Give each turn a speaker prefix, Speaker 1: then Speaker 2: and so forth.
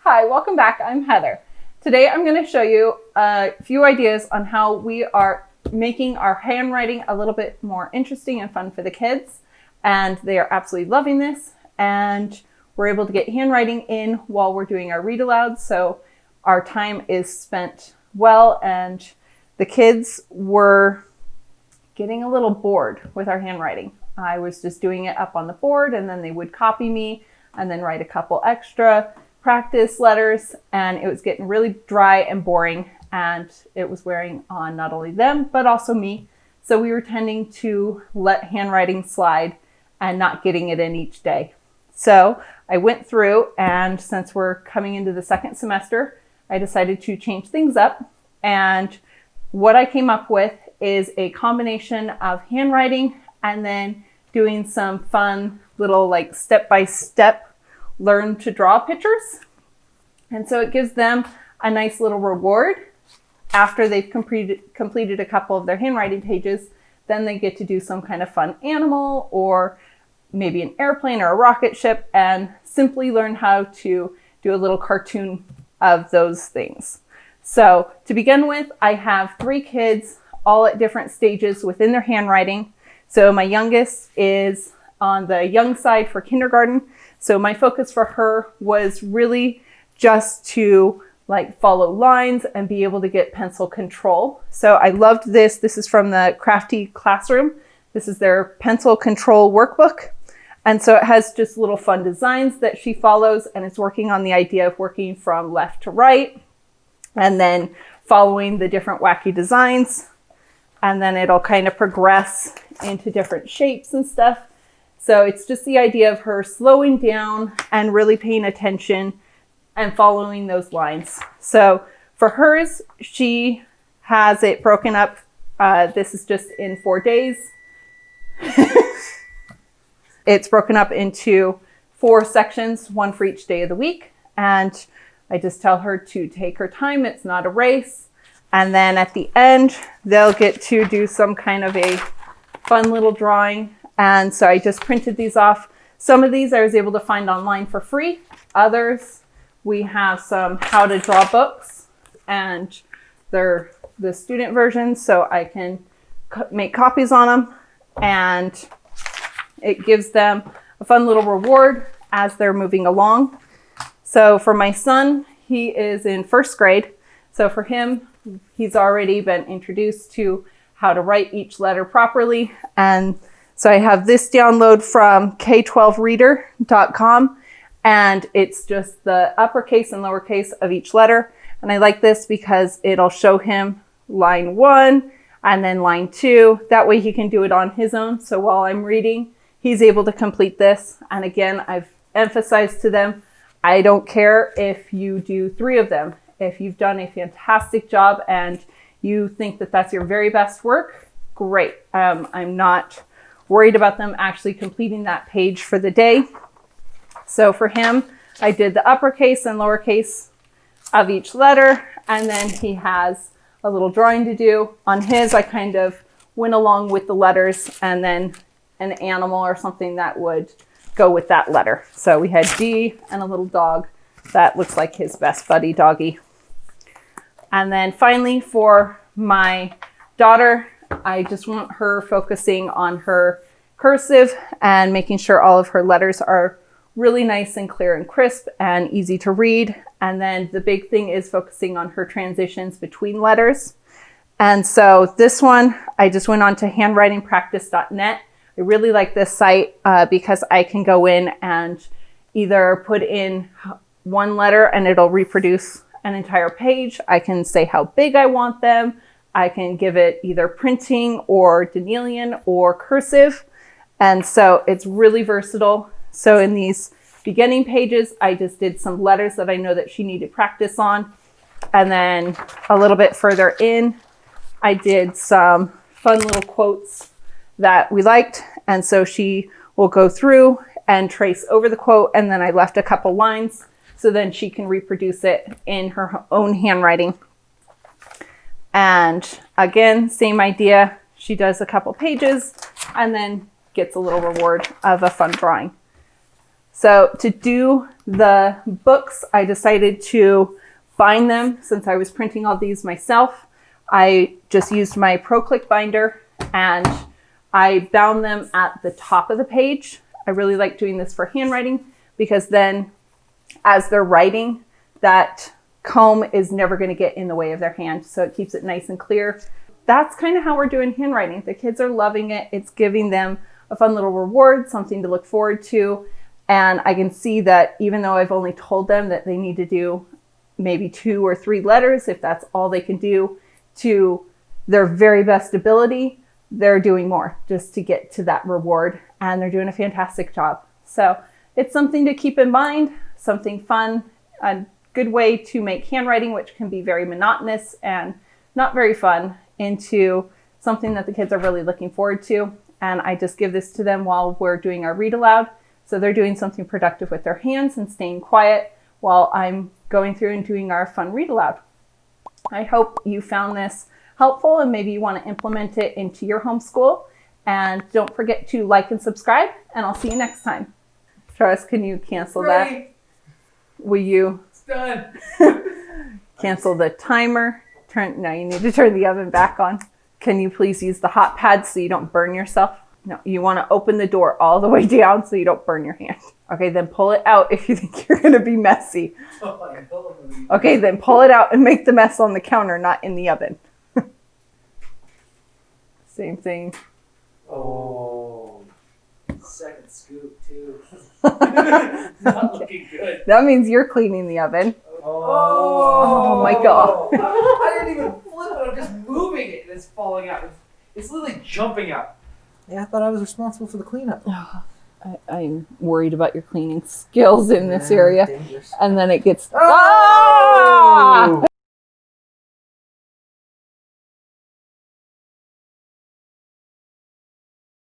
Speaker 1: Hi, welcome back. I'm Heather. Today I'm going to show you a few ideas on how we are making our handwriting a little bit more interesting and fun for the kids. And they are absolutely loving this. And we're able to get handwriting in while we're doing our read aloud. So our time is spent well, and the kids were getting a little bored with our handwriting. I was just doing it up on the board, and then they would copy me and then write a couple extra practice letters, and it was getting really dry and boring, and it was wearing on not only them but also me. So we were tending to let handwriting slide and not getting it in each day. So I went through, and since we're coming into the second semester, I decided to change things up. And what I came up with is a combination of handwriting and then doing some fun little like step-by-step learn to draw pictures. And so it gives them a nice little reward after they've completed a couple of their handwriting pages. Then they get to do some kind of fun animal or maybe an airplane or a rocket ship and simply learn how to do a little cartoon of those things. So to begin with, I have 3 kids all at different stages within their handwriting. So my youngest is on the young side for kindergarten. So my focus for her was really just to like follow lines and be able to get pencil control. So I loved this. This is from the Crafty Classroom. This is their pencil control workbook. And so it has just little fun designs that she follows, and it's working on the idea of working from left to right and then following the different wacky designs. And then it'll kind of progress into different shapes and stuff. So it's just the idea of her slowing down and really paying attention and following those lines. So for hers, she has it broken up. This is just in 4 days. It's broken up into 4 sections, 1 for each day of the week. And I just tell her to take her time. It's not a race. And then at the end, they'll get to do some kind of a fun little drawing. And so I just printed these off. Some of these I was able to find online for free. Others, we have some how to draw books, and they're the student versions, so I can make copies on them. And it gives them a fun little reward as they're moving along. So for my son, he is in 1st grade. So for him, he's already been introduced to how to write each letter properly. And so I have this download from k12reader.com, and it's just the uppercase and lowercase of each letter. And I like this because it'll show him line 1 and then line 2. That way he can do it on his own. So while I'm reading, he's able to complete this. And again, I've emphasized to them, I don't care if you do 3 of them. If you've done a fantastic job and you think that that's your very best work, great. I'm not worried about them actually completing that page for the day. So for him, I did the uppercase and lowercase of each letter, and then he has a little drawing to do. On his, I kind of went along with the letters and then an animal or something that would go with that letter. So we had D and a little dog that looks like his best buddy doggy. And then finally for my daughter, I just want her focusing on her cursive and making sure all of her letters are really nice and clear and crisp and easy to read. And then the big thing is focusing on her transitions between letters. And so this one, I just went on to handwritingpractice.net. I really like this site because I can go in and either put in 1 letter and it'll reproduce an entire page. I can say how big I want them. I can give it either printing or Danielian or cursive. And so it's really versatile. So in these beginning pages, I just did some letters that I know that she needed practice on. And then a little bit further in, I did some fun little quotes that we liked. And so she will go through and trace over the quote. And then I left a couple lines so then she can reproduce it in her own handwriting. And again, same idea. She does a couple pages and then gets a little reward of a fun drawing. So to do the books, I decided to bind them. Since I was printing all these myself, I just used my Pro-Click binder and I bound them at the top of the page. I really like doing this for handwriting because then as they're writing, that comb is never going to get in the way of their hand. So it keeps it nice and clear. That's kind of how we're doing handwriting. The kids are loving it. It's giving them a fun little reward, something to look forward to. And I can see that even though I've only told them that they need to do maybe 2 or 3 letters, if that's all they can do to their very best ability, they're doing more just to get to that reward. And they're doing a fantastic job. So it's something to keep in mind, something fun, a good way to make handwriting, which can be very monotonous and not very fun, into something that the kids are really looking forward to. And I just give this to them while we're doing our read aloud. So they're doing something productive with their hands and staying quiet while I'm going through and doing our fun read aloud. I hope you found this helpful and maybe you want to implement it into your homeschool. And don't forget to like and subscribe, and I'll see you next time. Travis, can you cancel that? Will you?
Speaker 2: It's done.
Speaker 1: Cancel the timer. No, you need to turn the oven back on. Can you please use the hot pad so you don't burn yourself? No, you want to open the door all the way down so you don't burn your hand. Okay, then pull it out if you think you're going to be messy. Okay, then pull it out and make the mess on the counter, not in the oven. Same thing.
Speaker 2: Oh, second scoop too. Not looking good.
Speaker 1: That means you're cleaning the oven. Oh my God.
Speaker 2: I didn't even flip it, I'm just moving it and it's falling out. It's literally jumping out.
Speaker 3: Yeah, I thought I was responsible for the cleanup.
Speaker 1: I'm worried about your cleaning skills in this area.
Speaker 3: Dangerous.
Speaker 1: And then it gets...
Speaker 3: Oh!